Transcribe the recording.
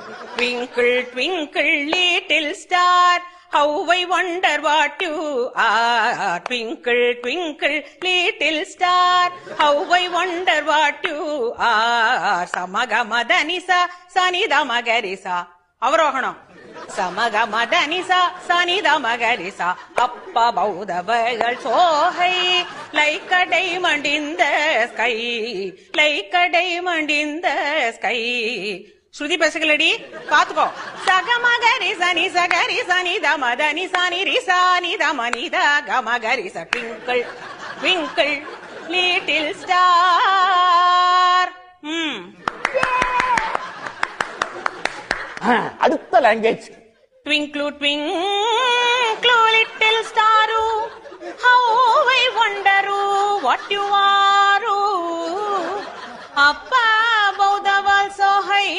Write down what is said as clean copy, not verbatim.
Twinkle, twinkle, little star, how I wonder what you are. Twinkle, twinkle, little star, how I wonder what you are. Samagamadhanisa, Sanidamagarisa. அவரோகணம். Samagamadhanisa, Sanidamagarisa. Appa Baudavagal Sohai, like a diamond in the sky, like a diamond in the sky. ஸ்ருதி பேசுகளடி பாத்துக்கோ. சகமகரி சனி சகரி சனி தமதனி சனி ரிசானி தமனித கமகரி ச. Twinkle twinkle little star. அடுத்த language. Twinkle twinkle little star, how I wonder what you are. அப்பா above the world so high,